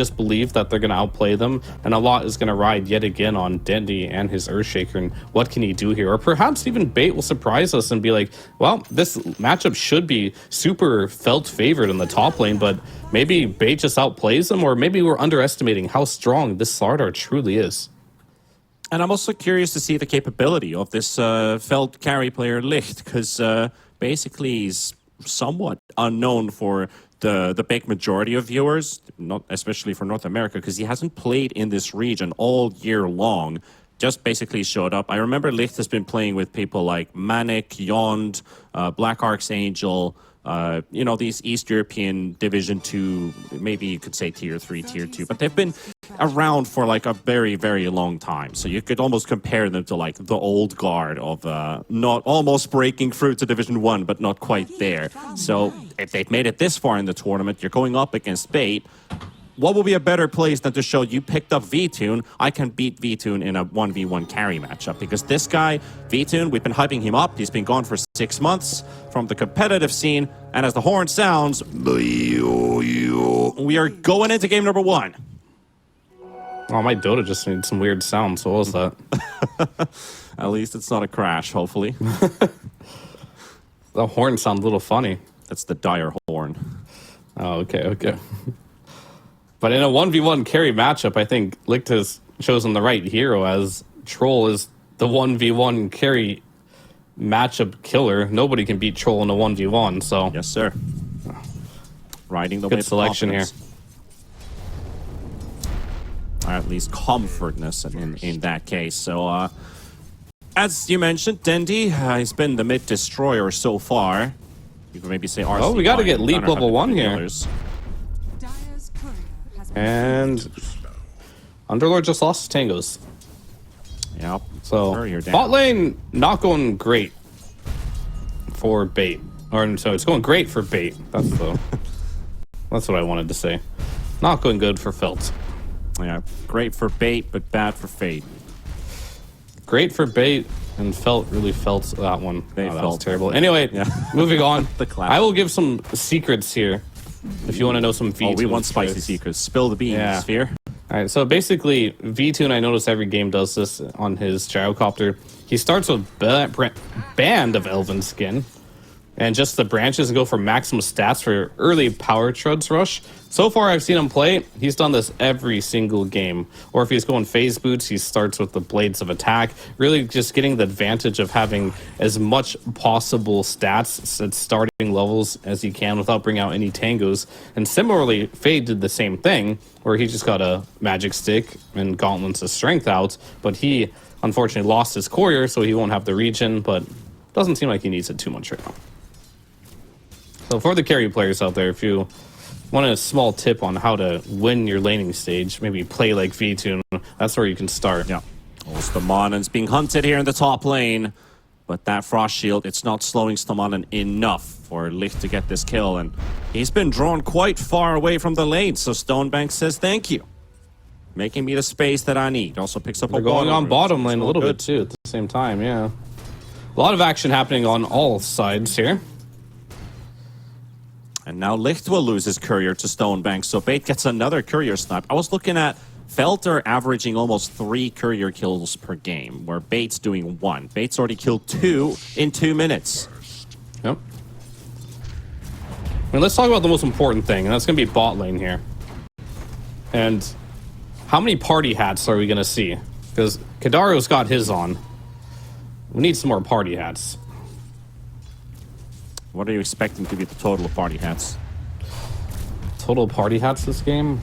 just believe that they're going to outplay them, and a lot is going to ride yet again on Dendy and his Earthshaker, and what can he do here? Or perhaps even Bait will surprise us and be like, well, this matchup should be super felt favored in the top lane, but maybe Bait just outplays them, or maybe we're underestimating how strong this Slardar truly is. And I'm also curious to see the capability of this Feld carry player Licht, because basically he's somewhat unknown for the big majority of viewers, not especially for North America, because he hasn't played in this region all year long. Just basically showed up. I remember Licht has been playing with people like Manic, Yond, Black Archangel, you know, these East European Division 2, maybe you could say Tier 3, Tier 2, but they've been around for like a very, very long time. So you could almost compare them to like the old guard of not almost breaking through to Division 1, but not quite there. So if they've made it this far in the tournament, you're going up against Bait. What will be a better place than to show you picked up VTune? I can beat VTune in a 1v1 carry matchup, because this guy, VTune, we've been hyping him up. He's been gone for 6 months from the competitive scene. And as the horn sounds, we are going into game number 1. Oh, my Dota just made some weird sounds. What was that? At least it's not a crash, hopefully. The horn sounds a little funny. That's the dire horn. Oh, okay. But in a 1v1 carry matchup, I think Licht has chosen the right hero, as Troll is the 1v1 carry matchup killer. Nobody can beat Troll in a 1v1, so... Yes, sir. Riding the good wave selection here. Or at least comfortness in that case. So, as you mentioned, Dendy has been the mid destroyer so far. You could maybe say RC. Oh, we got to get leap level 1 here. And Underlord just lost Tangos. Yep. So bot lane not going great for Bait. Or so it's going great for Bait. That's what I wanted to say. Not going good for Felt. Yeah, great for Bait, but bad for Fate. Great for Bait, and Felt really felt that one. That was terrible. Anyway, yeah. Moving on. I will give some secrets here. If you want to know some VTune. Oh, we want spicy secrets. Spill the beans, yeah. Sphere. All right, so basically, VTune, I notice every game does this on his gyrocopter. He starts with Band of Elven Skin, and just the branches and go for maximum stats for early power truds rush. So far, I've seen him play. He's done this every single game. Or if he's going phase boots, he starts with the blades of attack. Really just getting the advantage of having as much possible stats at starting levels as he can without bringing out any tangos. And similarly, Fade did the same thing, where he just got a magic stick and gauntlets of strength out. But he, unfortunately, lost his courier, so he won't have the regen. But doesn't seem like he needs it too much right now. So for the carry players out there, if you want a small tip on how to win your laning stage, maybe play like VTune, that's where you can start. Yeah. Stomanen's being hunted here in the top lane, but that Frost Shield, it's not slowing Stomanen enough for Licht to get this kill, and he's been drawn quite far away from the lane, so Stonebank says thank you, making me the space that I need. Also picks up They're going on bottom lane a little bit too at the same time, yeah. A lot of action happening on all sides here. And now Licht will lose his courier to Stonebank, so Bait gets another courier snipe. I was looking at Felter averaging almost 3 courier kills per game, where Bait's doing 1. Bait's already killed 2 in 2 minutes. Yep. I mean, let's talk about the most important thing, and that's going to be bot lane here. And how many party hats are we going to see? Because Kadaro's got his on. We need some more party hats. What are you expecting to be the total of party hats? Total party hats this game?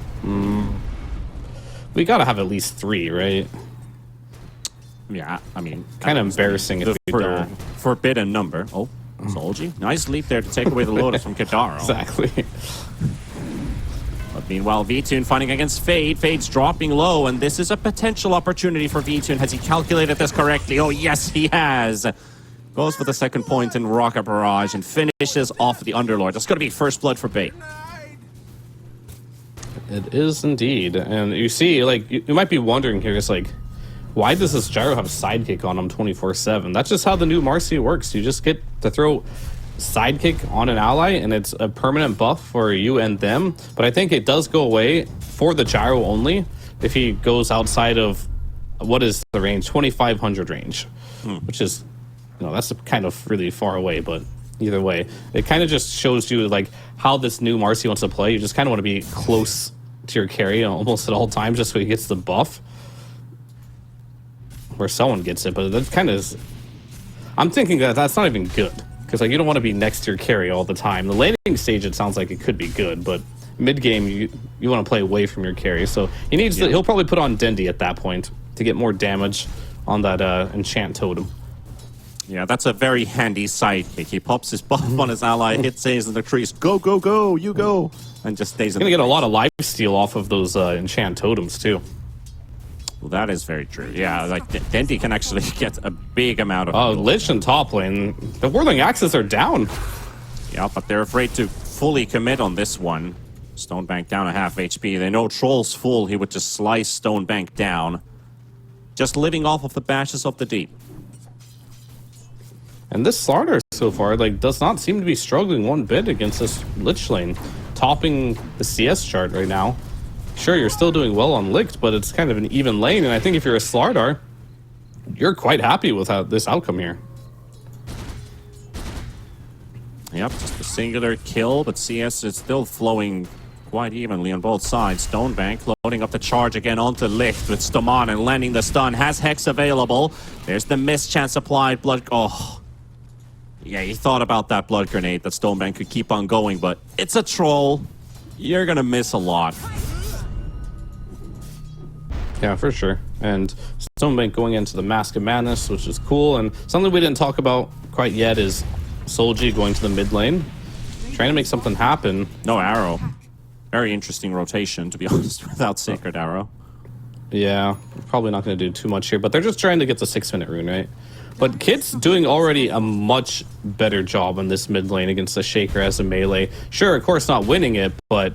We gotta have at least 3, right? Yeah, I mean... Kind of embarrassing if we don't. Forbidden number. Oh, Solji. Nice leap there to take away the Lotus from Kadaro. Exactly. But meanwhile, VTune fighting against Fade. Fade's dropping low, and this is a potential opportunity for VTune. Has he calculated this correctly? Oh, yes, he has. Goes for the second point in Rocket Barrage and finishes off the Underlord. That's going to be first blood for Bait. It is indeed. And you see, like, you might be wondering here, it's like, why does this Gyro have Sidekick on him 24/7? That's just how the new Marcy works. You just get to throw Sidekick on an ally, and it's a permanent buff for you and them. But I think it does go away for the gyro only, if he goes outside of, what is the range? 2,500 range, which is, that's kind of really far away, but either way, it kind of just shows you like how this new Marcy wants to play. You just kind of want to be close to your carry almost at all times just so he gets the buff. Where someone gets it, but that kind of is... I'm thinking that that's not even good, because like you don't want to be next to your carry all the time. The laning stage, it sounds like it could be good, but mid-game, you want to play away from your carry. So he needs he'll probably put on Dendi at that point to get more damage on that enchant totem. Yeah, that's a very handy sidekick. He pops his buff on his ally, hit saves in the trees, go, go, go, you go, and just stays in Gonna get a lot of life steal off of those enchant totems too. Well, that is very true. Yeah, like Dendi can actually get a big amount of... Oh, Lich in top lane. The Whirling Axes are down. Yeah, but they're afraid to fully commit on this one. Stonebank down a half HP. They know Troll's full. He would just slice Stonebank down. Just living off of the bashes of the deep. And this Slardar so far, like, does not seem to be struggling one bit against this Lich lane. Topping the CS chart right now. Sure, you're still doing well on Licht, but it's kind of an even lane, and I think if you're a Slardar, you're quite happy with this outcome here. Yep, just a singular kill, but CS is still flowing quite evenly on both sides. Stonebank loading up the charge again onto Licht with Stoman and landing the stun. Has Hex available. There's the mischance applied. Blood... Oh. Yeah, he thought about that blood grenade that Stonebank could keep on going, but it's a troll. You're gonna miss a lot. Yeah, for sure. And Stonebank going into the Mask of Madness, which is cool. And something we didn't talk about quite yet is Solji going to the mid lane. Trying to make something happen. No arrow. Very interesting rotation, to be honest, without Sacred Arrow. Yeah, probably not going to do too much here, but they're just trying to get the 6-minute rune, right? But Kit's doing already a much better job on this mid lane against the Shaker as a melee. Sure, of course not winning it, but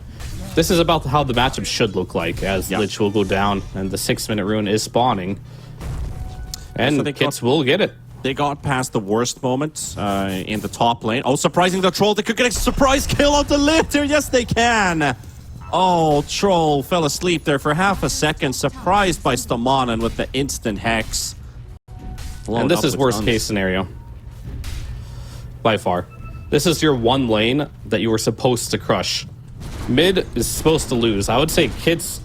this is about how the matchup should look like, as Lich will go down and the 6-minute rune is spawning. And so Kits will get it. They got past the worst moment in the top lane. Oh, surprising the Troll. They could get a surprise kill on the lift here. Yes, they can. Oh, Troll fell asleep there for half a second, surprised by Stomanen with the instant Hex. And this is worst case scenario. By far. This is your one lane that you were supposed to crush. Mid is supposed to lose. I would say Kits,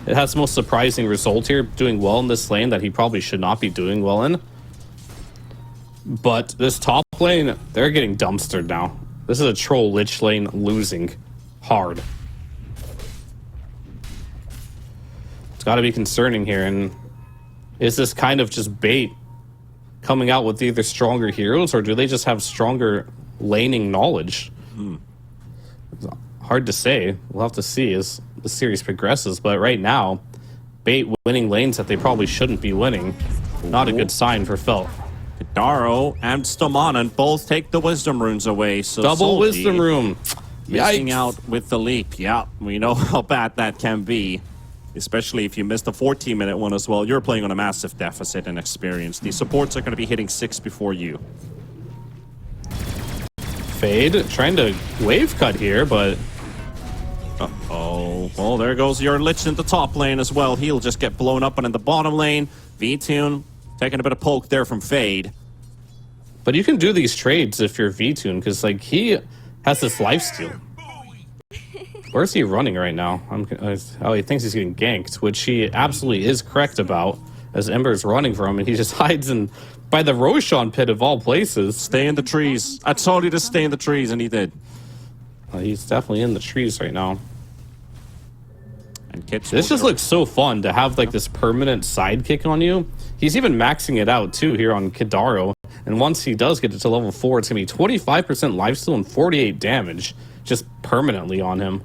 it has the most surprising result here, doing well in this lane that he probably should not be doing well in. But this top lane, they're getting dumpstered now. This is a Troll Lich lane losing hard. It's got to be concerning here. And is this kind of just bait coming out with either stronger heroes, or do they just have stronger laning knowledge? It's hard to say. We'll have to see as the series progresses. But right now, bait winning lanes that they probably shouldn't be winning. Not a good sign for Felt. Daro and Stomanen both take the wisdom runes away. So double wisdom rune. Missing out with the leap. Yeah, we know how bad that can be. Especially if you missed the 14-minute one as well. You're playing on a massive deficit in experience. These supports are going to be hitting 6 before you. Fade trying to wave cut here, but... Uh-oh. Well, there goes your Lich in the top lane as well. He'll just get blown up, and in the bottom lane, V-Tune taking a bit of poke there from Fade. But you can do these trades if you're V-Tune, because like he has this lifesteal. Where's he running right now? Oh, he thinks he's getting ganked, which he absolutely is correct about, as Ember's running for him, and he just hides in by the Roshan pit of all places. Stay in the trees. I told you to stay in the trees, and he did. He's definitely in the trees right now. And Kit's this just looks so fun to have like this permanent sidekick on you. He's even maxing it out too here on Kidaro. And once he does get it to level 4, it's going to be 25% lifesteal and 48 damage just permanently on him.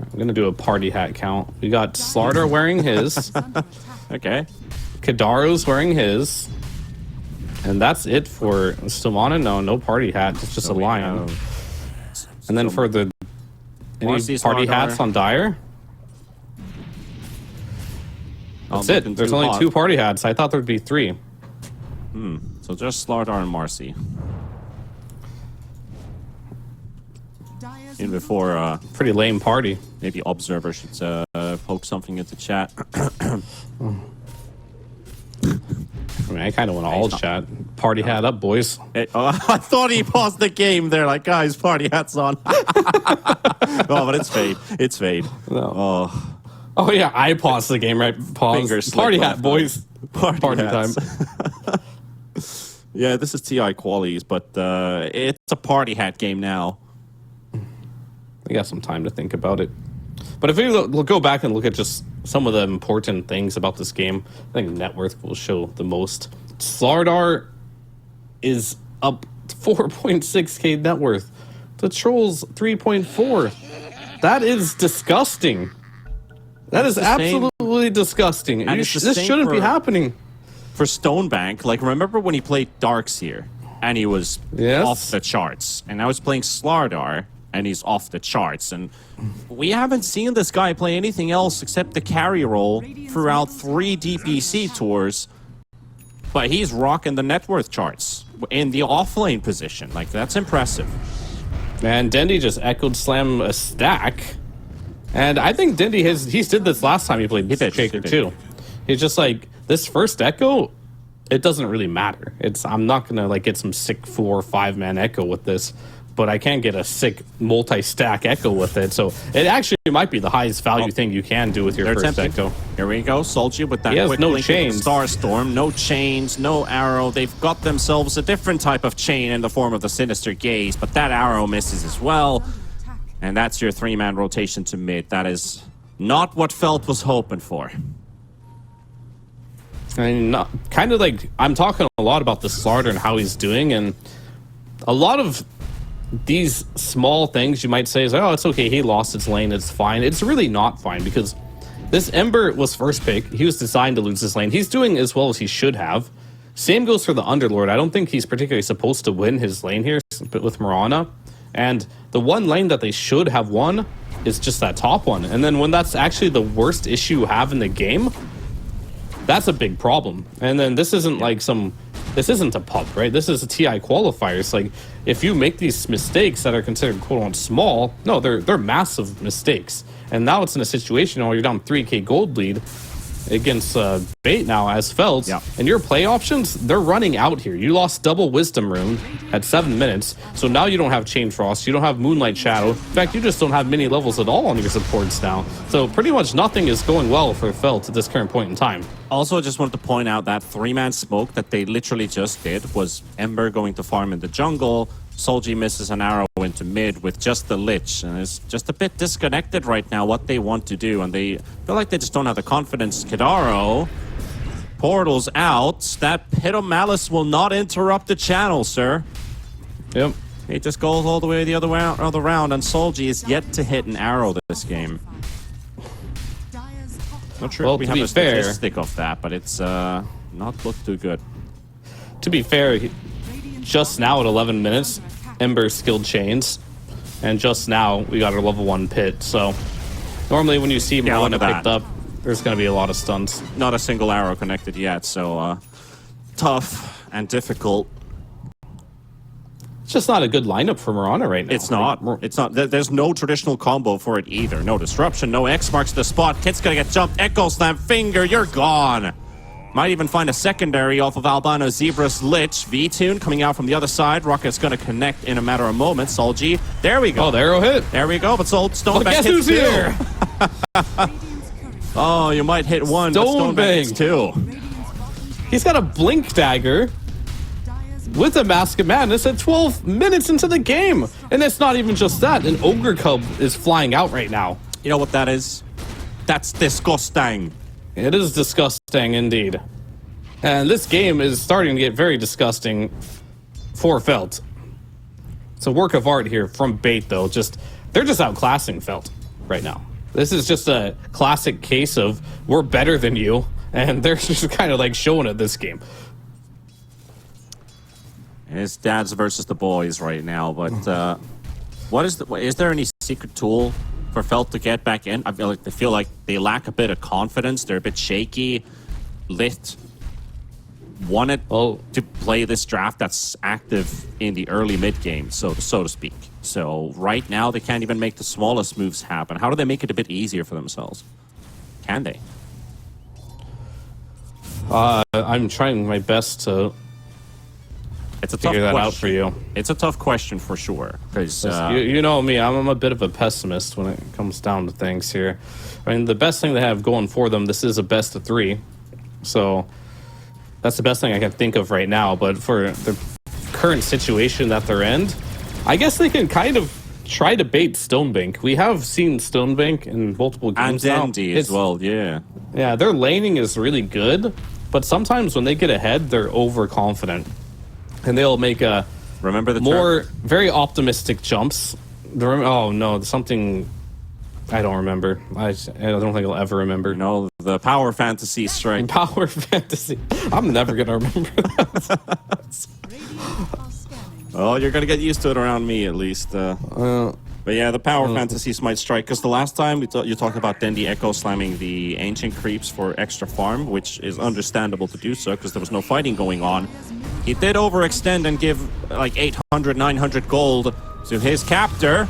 I'm going to do a party hat count. We got Slardar wearing his. Okay. Kidaro's wearing his. And that's it for Stomanen. No party hat. It's just a lion. And then for the... Any party hats on Dire? That's it. There's only 2 party hats. I thought there'd be 3. So just Slardar and Marcy. in before. Pretty lame party. Maybe Observer should poke something into chat. I mean, I kind of want to all chat. Party hat up, boys. I thought he paused the game there, like, guys, party hats on. Oh, but it's fade. It's fade. No. Oh, yeah, I paused the game, right? Pause. Fingers Party slip hat, off. boys. Party hats. time. Yeah, this is TI qualies, but it's a party hat game now. We got some time to think about it. But if we'll go back and look at just some of the important things about this game, I think net worth will show the most. Slardar is up 4.6k net worth. The Trolls 3.4. That is disgusting. That is absolutely disgusting. And This shouldn't be happening. For Stonebank, like, remember when he played Darks here and he was off the charts, and now he's playing Slardar and he's off the charts, and we haven't seen this guy play anything else except the carry role throughout 3 DPC tours, but he's rocking the net worth charts in the offlane position. Like, that's impressive. And Dendy just echoed slam a stack, and I think Dendy he did this last time he played Shaker too. He's just like, this first echo, it doesn't really matter. I'm not gonna like get some sick 4 or 5 man echo with this, but I can get a sick multi-stack echo with it. So it actually might be the highest value thing you can do with your first echo. Here we go, Solji with that quick no link chains. Starstorm, no chains, no arrow. They've got themselves a different type of chain in the form of the Sinister Gaze, but that arrow misses as well. And that's your 3-man rotation to mid. That is not what Felt was hoping for. And kind of like, I'm talking a lot about the Slardar and how he's doing, and a lot of these small things you might say is, oh, it's okay, he lost its lane, it's fine. It's really not fine, because this Ember was first pick. He was designed to lose this lane. He's doing as well as he should have. Same goes for the Underlord. I don't think he's particularly supposed to win his lane here with Mirana. And the one lane that they should have won is just that top one. And then when that's actually the worst issue you have in the game, that's a big problem. And then this isn't like this isn't a pub, right? This is a TI qualifiers. Like, if you make these mistakes that are considered quote-unquote small, no, they're massive mistakes. And now it's in a situation where you're down 3k gold lead against Bait now as Felt, and your play options, they're running out here. You lost double Wisdom Rune at 7 minutes, so now you don't have Chain Frost, you don't have Moonlight Shadow. In fact, you just don't have many levels at all on your supports now. So pretty much nothing is going well for Felt at this current point in time. Also, I just wanted to point out that 3-man smoke that they literally just did was Ember going to farm in the jungle. Solji misses an arrow into mid with just the Lich, and it's just a bit disconnected right now what they want to do, and they feel like they just don't have the confidence. Kidaro, portals out. That Pit of Malice will not interrupt the channel, sir. Yep. He just goes all the way the other round, and Solji is yet to hit an arrow this game. Not sure if we have a statistic of that, but it's not looked too good. To be fair, just now at 11 minutes, Ember skilled chains, and just now we got our level 1 pit. So normally when you see Mirana picked up, there's going to be a lot of stuns. Not a single arrow connected yet, so tough and difficult. It's just not a good lineup for Mirana right now. It's not. It's not. There's no traditional combo for it either. No disruption, no X marks the spot. Kit's gonna get jumped. Echo Slam, Finger, you're gone. Might even find a secondary off of Albano Zebra's Lich. V-Tune coming out from the other side. Rocket's going to connect in a matter of moments. Solji, there we go. Oh, the arrow hit. There we go, but Stonebank guess hits who's here? Oh, you might hit one, but Stonebank hits 2. He's got a Blink Dagger with a Mask of Madness at 12 minutes into the game. And it's not even just that. An Ogre Cub is flying out right now. You know what that is? That's disgusting. It is disgusting indeed. And this game is starting to get very disgusting for Felt. It's a work of art here from Bait, though. They're just outclassing Felt right now. This is just a classic case of we're better than you, and they're just kind of like showing it this game. It's dads versus the boys right now, but is there any secret tool for Felt to get back in? I feel like they lack a bit of confidence. They're a bit shaky. Lit wanted to play this draft that's active in the early mid game, so to speak. So right now, they can't even make the smallest moves happen. How do they make it a bit easier for themselves? Can they? I'm trying my best to It's a tough figure that question. out for you. It's a tough question for sure. Because You know me, I'm a bit of a pessimist when it comes down to things here. I mean, the best thing they have going for them, this is a best of 3. So that's the best thing I can think of right now. But for the current situation that they're in, I guess they can kind of try to bait Stonebank. We have seen Stonebank in multiple games and now. Dandy as well, yeah. Yeah, their laning is really good, but sometimes when they get ahead, they're overconfident. And they'll make a Remember the more very optimistic jumps. Oh no, something I don't remember. I don't think I'll ever remember. No, the power fantasy strike. Power fantasy. I'm never gonna remember that. Oh, you're gonna get used to it around me at least. But yeah, the power fantasies might strike, because the last time you talked about Dendi Echo slamming the ancient creeps for extra farm, which is understandable to do so because there was no fighting going on. He did overextend and give like 800, 900 gold to his captor.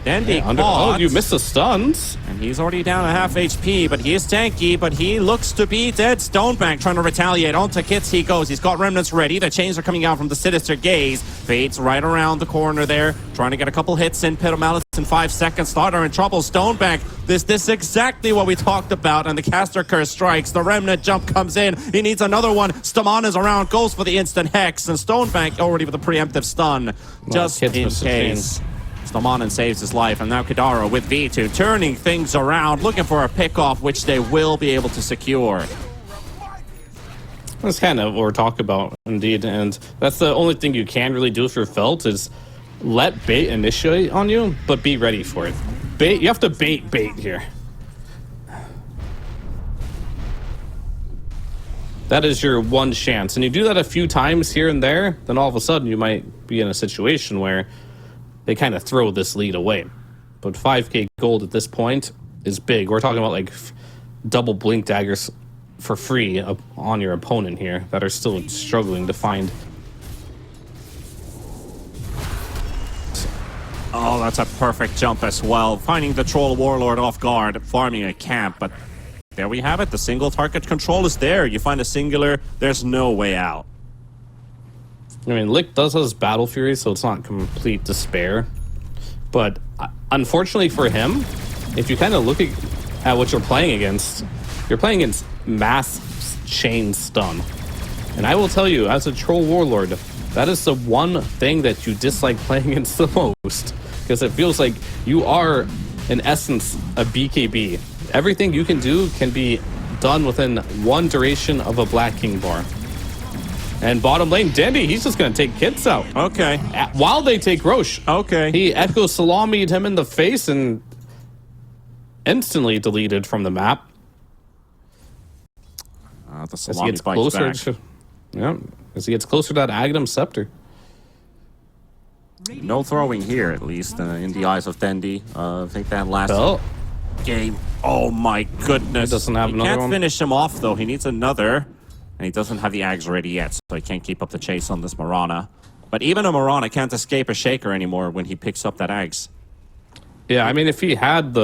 Dendi Oh, you missed the stuns. and he's already down a half HP, but he is tanky, but he looks to be dead. Stonebank trying to retaliate. Onto Kits he goes. He's got remnants ready. The chains are coming out from the Sinister Gaze. Fades right around the corner there, trying to get a couple hits in. Pit of Malice in 5 seconds. Starter in trouble. Stonebank. This is exactly what we talked about, and the caster curse strikes. The remnant jump comes in. He needs another one. Staman is around, goes for the instant hex, and Stonebank already with a preemptive stun, just Kits in missed the case. Stamanen saves his life, and now Kadara with V2 turning things around, looking for a pick-off, which they will be able to secure. That's kind of what we're talking about, indeed. And that's the only thing you can really do if you're Felt is let bait initiate on you, but be ready for it. Bait, you have to bait here. That is your one chance. And you do that a few times here and there, then all of a sudden you might be in a situation where they kind of throw this lead away. But 5k gold at this point is big. We're talking about like double blink daggers for free on your opponent here that are still struggling to find. Oh, that's a perfect jump as well. Finding the Troll Warlord off guard, farming a camp, but there we have it. The single target control is there. You find a singular, there's no way out. I mean, Lick does have his Battle Fury, so it's not complete despair. But unfortunately for him, if you kind of look at what you're playing against, you're playing against mass chain stun. And I will tell you, as a Troll Warlord, that is the one thing that you dislike playing against the most. Because it feels like you are, in essence, a BKB. Everything you can do can be done within one duration of a Black King bar. And bottom lane, Dendi, he's just going to take Kits out. Okay. While they take Roche. Okay. He Echo Salami'd him in the face and instantly deleted from the map. The As he salami gets bites closer back. as he gets closer to that Aghanim Scepter. No throwing here, at least, in the eyes of Dendi. I think that last Well, game. Oh my goodness. He doesn't have another can't one. finish him off, though. He needs another. And he doesn't have the Ags ready yet, so he can't keep up the chase on this Marana. But even a Marana can't escape a Shaker anymore when he picks up that Ags. yeah, I mean, if he had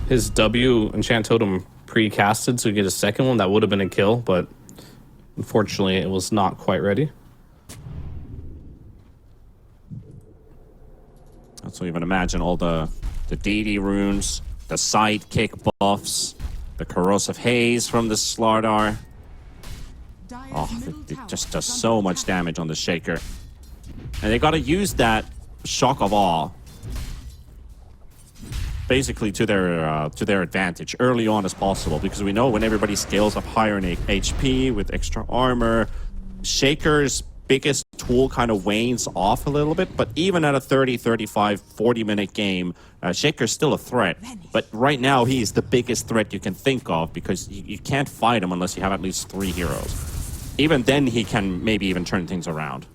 his W Enchant Totem pre-casted so he get a second one, that would have been a kill, but unfortunately it was not quite ready. So even imagine all the DD runes, the sidekick buffs, the corrosive haze from the Slardar. Oh, it just does so much damage on the Shaker. And they got to use that Shock of Awe basically to their advantage early on as possible, because we know when everybody scales up higher in HP with extra armor, Shaker's biggest tool kind of wanes off a little bit. But even at a 30, 35, 40-minute game, Shaker's still a threat. But right now, he's the biggest threat you can think of, because you can't fight him unless you have at least 3 heroes. Even then, he can maybe even turn things around.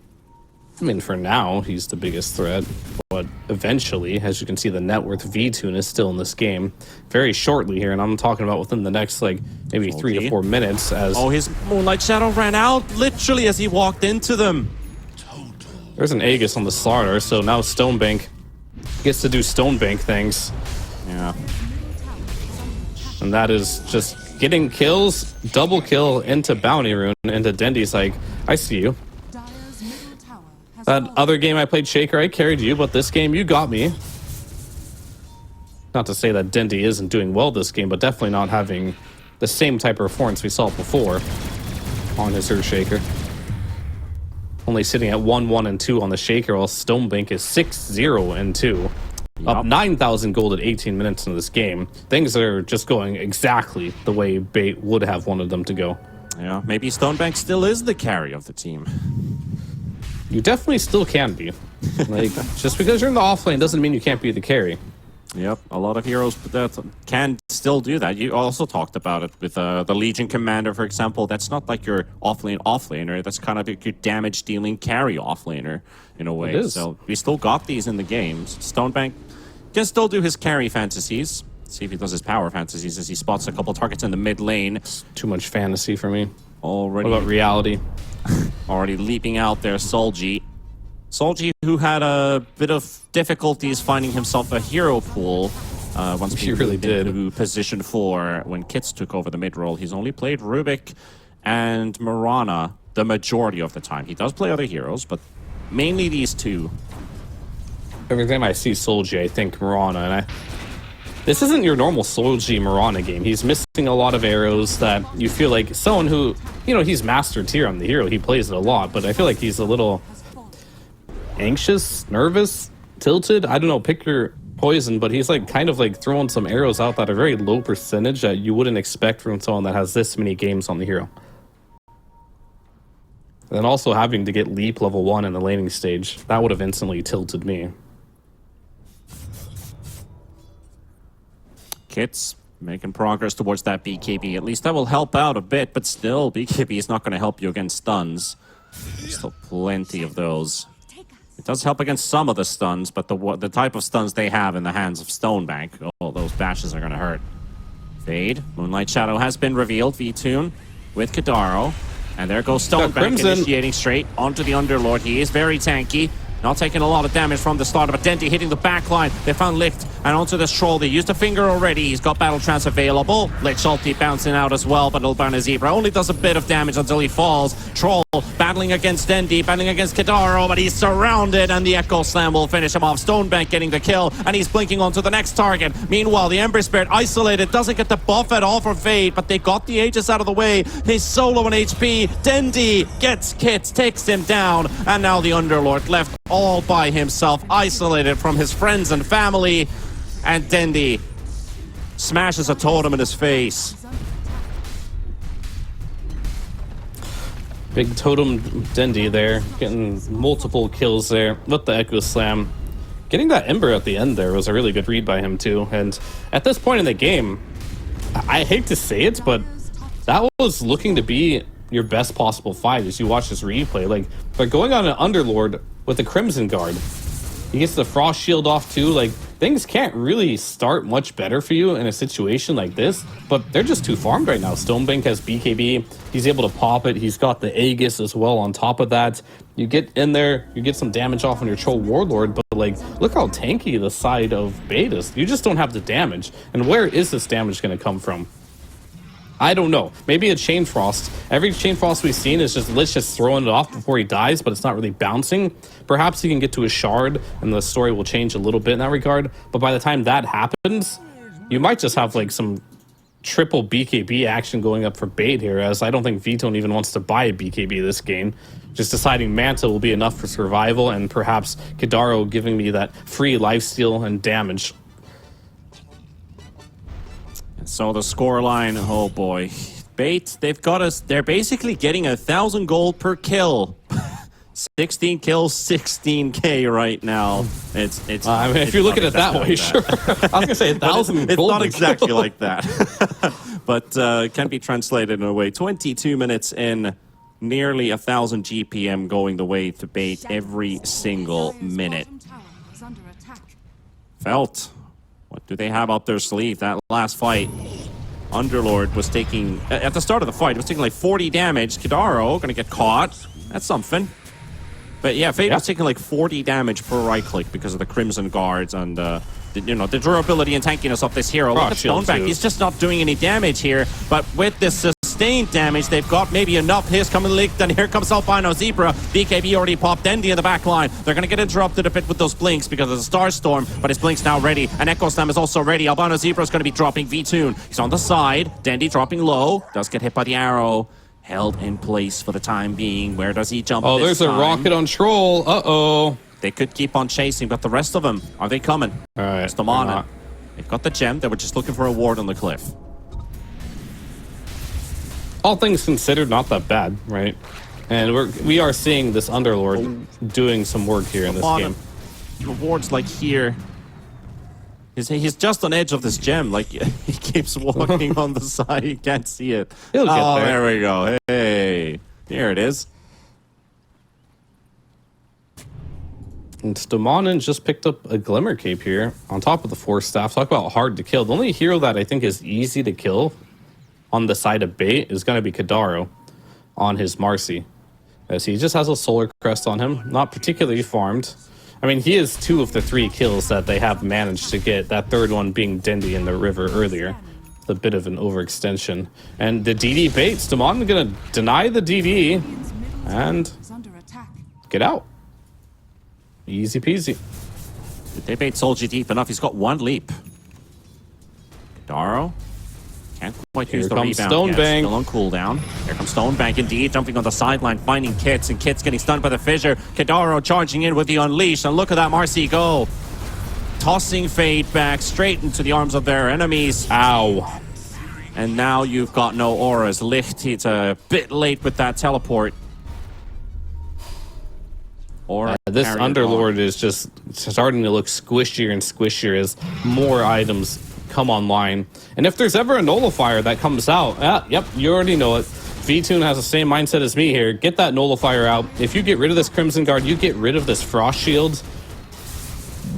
I mean, for now, he's the biggest threat. But eventually, as you can see, the net worth V-Tune is still in this game. Very shortly here, and I'm talking about within the next, like, maybe 3 to 4 minutes. As Oh, his Moonlight Shadow ran out literally as he walked into them. there's an Aegis on the Slardar, so now Stonebank gets to do stone bank things. Yeah. And that is just getting kills, double kill into Bounty Rune, into Dendy's like, I see you. That other game I played Shaker, I carried you, but this game you got me. Not to say that Dendy isn't doing well this game, but definitely not having the same type of performance we saw before on his Earth Shaker. Only sitting at 1-1 and 2 on the Shaker, while Stonebank is 6-0 and 2. Up 9,000 gold at 18 minutes into this game. Things are just going exactly the way Bait would have wanted them to go. Yeah, maybe Stonebank still is the carry of the team. You definitely still can be. Like, just because you're in the offlane doesn't mean you can't be the carry. Yep, a lot of heroes that can still do that. You also talked about it with the Legion Commander, for example. That's not like your offlaner. That's kind of your damage-dealing carry offlaner, in a way. So we still got these in the games. Stonebank can still do his carry fantasies. See if he does his power fantasies as he spots a couple targets in the mid lane. It's too much fantasy for me. Already. What about reality? Already leaping out there, Solji. Solji, who had a bit of difficulties finding himself a hero pool once he really did. Into position 4 when Kits took over the mid role. He's only played Rubik and Mirana the majority of the time. He does play other heroes, but mainly these two. Every time I see Solji, I think Mirana, and this isn't your normal Solji Mirana game. He's missing a lot of arrows that you feel like someone who, you know, he's master tier on the hero. He plays it a lot, but I feel like he's a little anxious, nervous, tilted. I don't know, pick your poison, but he's like kind of like throwing some arrows out that are very low percentage that you wouldn't expect from someone that has this many games on the hero. And then also having to get leap level 1 in the laning stage, that would have instantly tilted me. Kits making progress towards that BKB. At least that will help out a bit, but still, BKB is not going to help you against stuns. There's still plenty of those. It does help against some of the stuns, but the type of stuns they have in the hands of Stonebank, oh, those bashes are going to hurt. Fade. Moonlight Shadow has been revealed. V-Tune with Kadaro. And there goes Stonebank initiating straight onto the Underlord. He is very tanky. Not taking a lot of damage from the start, but Dendy hitting the backline. They found Licht and onto this Troll. They used a finger already. He's got Battle Trance available. Lich ulti bouncing out as well, but Ilbana Zebra only does a bit of damage until he falls. Troll battling against Dendy, battling against Kadaro, but he's surrounded, and the Echo Slam will finish him off. Stonebank getting the kill, and he's blinking onto the next target. Meanwhile, the Ember Spirit isolated, doesn't get the buff at all for Fade, but they got the Aegis out of the way. He's solo in HP. Dendy gets Kits, takes him down, and now the Underlord left all by himself, isolated from his friends and family, and Dendy smashes a totem in his face. Big totem Dendy there, getting multiple kills there with the Echo Slam. Getting that Ember at the end there was a really good read by him too, and at this point in the game, I hate to say it, but that was looking to be your best possible fight as you watch this replay. Like, they're going on an Underlord with the Crimson Guard. He gets the Frost Shield off too. Like, things can't really start much better for you in a situation like this, but they're just too farmed right now. Stonebank has BKB. He's able to pop it. He's got the Aegis as well on top of that. You get in there, you get some damage off on your Troll Warlord, but like, look how tanky the side of Bait is. You just don't have the damage. And where is this damage going to come from? I don't know. Maybe a Chain Frost. Every Chain Frost we've seen is just Lich just throwing it off before he dies, but it's not really bouncing. Perhaps he can get to a shard, and the story will change a little bit in that regard. But by the time that happens, you might just have like some triple BKB action going up for Bait here, as I don't think V-Tone even wants to buy a BKB this game. Just deciding Manta will be enough for survival, and perhaps Kadaro giving me that free lifesteal and damage. So the scoreline, oh boy. Bait, they've got us, they're basically getting 1,000 gold per kill. 16 kills, 16k right now. It's I mean, if you look at it that way, sure. I was gonna say 1,000 gold. It's not exactly like that. But it can be translated in a way. 22 minutes in, nearly 1,000 GPM going the way to Bait every single minute. Felt. What do they have up their sleeve? That last fight, Underlord was taking, at the start of the fight, was taking like 40 damage. Kadaro gonna get caught. That's something. But yeah, Fade was taking like 40 damage per right click because of the Crimson Guards and the durability and tankiness of this hero. Look at Stonebank, he's just not doing any damage here. But with this sustained damage, they've got maybe enough hits coming licked, and here comes Albino Zebra. BKB already popped Dendy in the back line. They're going to get interrupted a bit with those blinks because of the Star Storm, but his blink's now ready, and Echo Slam is also ready. Albino Zebra is going to be dropping V-Tune. He's on the side. Dendy dropping low. Does get hit by the arrow. Held in place for the time being. Where does he jump? Oh, there's time? A rocket on Troll. Uh-oh. They could keep on chasing, but the rest of them, are they coming? All right. It's the mana. They've got the gem. They were just looking for a ward on the cliff. All things considered, not that bad, right? And we are seeing this Underlord doing some work here in this game. The ward's like here. He's just on edge of this gem. Like, he keeps walking on the side. He can't see it. He'll get there. There we go. Hey, here it is. And Stomanen just picked up a Glimmer Cape here on top of the Force Staff. Talk about hard to kill. The only hero that I think is easy to kill on the side of bait is going to be Kadaro on his Marcy, as he just has a Solar Crest on him. Not particularly farmed. I mean, he is 2 of the 3 kills that they have managed to get, that third one being Dendy in the river earlier. It's a bit of an overextension. And the DD bait, Stomanen going to deny the DD and get out. Easy peasy. They bait Solji deep enough. He's got 1 leap. Kadaro can't quite use the rebound yet. Still on cooldown. Here comes Stonebank indeed, jumping on the sideline, finding Kits, and Kits getting stunned by the fissure. Kadaro charging in with the Unleash, and look at that Marcy go. Tossing Fade back straight into the arms of their enemies. Ow. And now you've got no auras. Licht, it's a bit late with that teleport. This Underlord is just starting to look squishier and squishier as more items come online. And if there's ever a nullifier that comes out, yep, you already know it. V-Tune has the same mindset as me here. Get that nullifier out. If you get rid of this Crimson Guard, you get rid of this Frost Shield.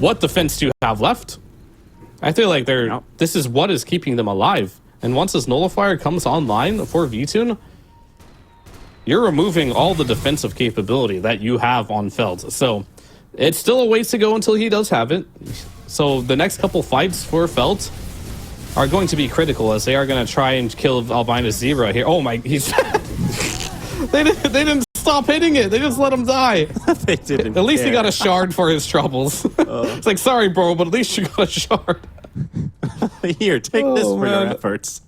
What defense do you have left? I feel like this is what is keeping them alive. And once this nullifier comes online for V-Tune, you're removing all the defensive capability that you have on Feld. So it's still a ways to go until he does have it. So the next couple fights for Feld are going to be critical, as they are going to try and kill Albino Zebra here. Oh my, he's... they didn't stop hitting it. They just let him die. They didn't At least he got a shard for his troubles. It's like, sorry, bro, but at least you got a shard. Here, take this for your efforts.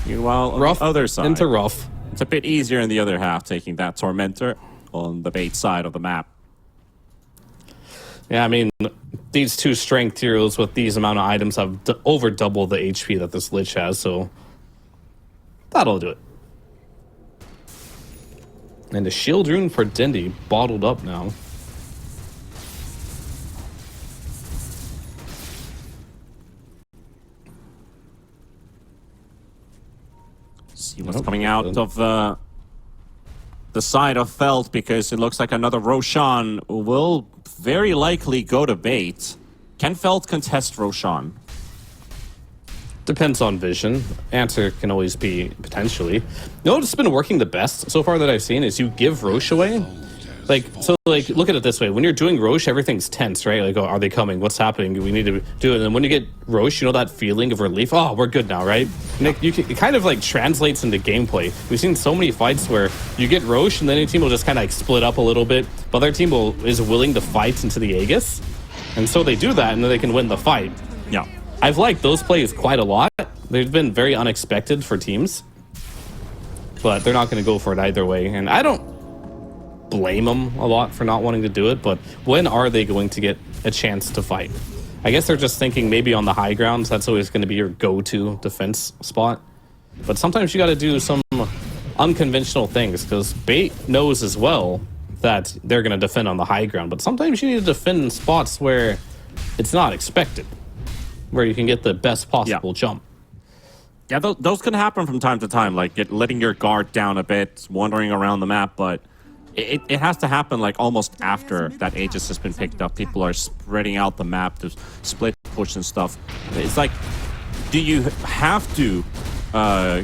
Meanwhile, on the other side, into rough. It's a bit easier in the other half, taking that Tormentor on the bait side of the map. Yeah, I mean, these 2 strength heroes with these amount of items have over double the HP that this Lich has, so that'll do it. And the Shield Rune for Dendy bottled up now. See what's coming out of the side of Feld, because it looks like another Roshan will very likely go to bait. Can Feld contest Roshan? Depends on vision. Answer can always be potentially. You know what's been working the best so far that I've seen is you give Rosh away. Like, look at it this way. When you're doing Rosh, everything's tense, right? Like, oh, are they coming? What's happening? We need to do it. And then when you get Rosh, you know that feeling of relief? Oh, we're good now, right? And it kind of like translates into gameplay. We've seen so many fights where you get Rosh and then your team will just kind of like split up a little bit, but their team is willing to fight into the Aegis. And so they do that and then they can win the fight. Yeah. I've liked those plays quite a lot. They've been very unexpected for teams, but they're not going to go for it either way. And I don't blame them a lot for not wanting to do it, but when are they going to get a chance to fight? I guess they're just thinking maybe on the high grounds, that's always going to be your go-to defense spot. But sometimes you got to do some unconventional things, because bait knows as well that they're going to defend on the high ground, but sometimes you need to defend in spots where it's not expected, where you can get the best possible jump. Yeah, those can happen from time to time, like letting your guard down a bit, wandering around the map, but it has to happen like almost after that Aegis has been picked up. People are spreading out the map to split push and stuff. It's like, do you have to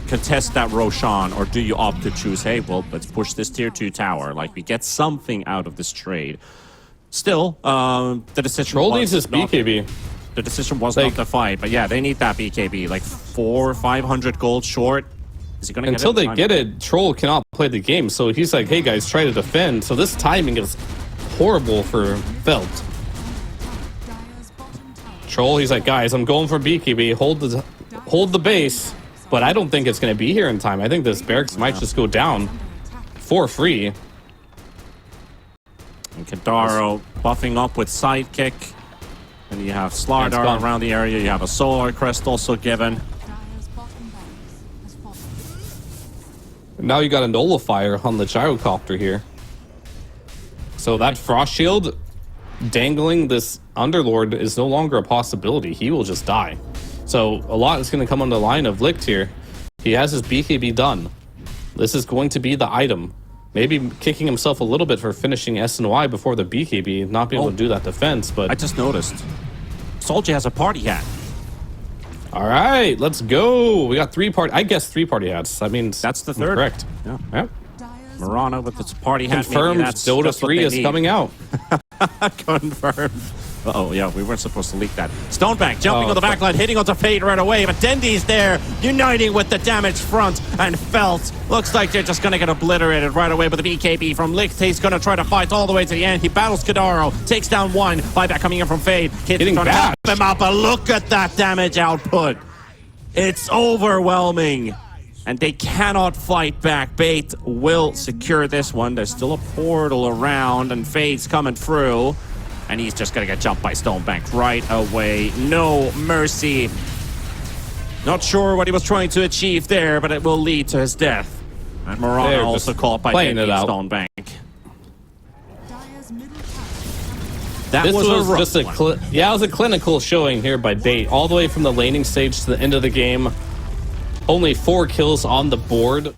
contest that Roshan, or do you opt to choose, hey, well, let's push this tier 2 tower, like we get something out of this trade? Still, the decision Troll was needs his not- BKB. The decision was Like- not the fight, but yeah, they need that BKB, like 500 gold short. Is he gonna Until get it? they get it, Troll cannot play the game. So he's like, hey guys, try to defend. So this timing is horrible for Felt. Troll, he's like, guys, I'm going for BKB. Hold the base. But I don't think it's going to be here in time. I think this barracks might just go down for free. And Kadaro buffing up with Sidekick. And you have It's Slardar gone. around the area. You have a Solar Crest also given. Now you got a nullifier on the gyrocopter here. So that Frost Shield dangling this Underlord is no longer a possibility. He will just die. So a lot is going to come on the line of Licht here. He has his BKB done. This is going to be the item. Maybe kicking himself a little bit for finishing SNY before the BKB, not being able to do that defense, but... I just noticed. Soldier has a party hat. All right, let's go. We got three party hats. That means That's the third. correct. Yeah. Yeah. Marana with its party hat. Confirmed maybe that's Dota just what 3 they is need. coming out. Confirmed. Uh-oh, yeah, we weren't supposed to leak that. Stonebank jumping Oh, on the fuck. backline, hitting onto Fade right away, but Dendy's there, uniting with the damage front, and Felt looks like they're just going to get obliterated right away with the BKB from Licht. He's going to try to fight all the way to the end. He battles Kadaro, takes down one, buyback coming in from Fade. Kid's Getting trying to help bashed. him out, but look at that damage output. It's overwhelming. And they cannot fight back. Bait will secure this one. There's still a portal around, and Fade's coming through. And he's just going to get jumped by Stonebank right away. No mercy. Not sure what he was trying to achieve there, but it will lead to his death. And Marana They're also just caught by playing it Dendy out. Stonebank. That This was a rough just a one. it was a clinical showing here by Bait, all the way from the laning stage to the end of the game. Only 4 kills on the board.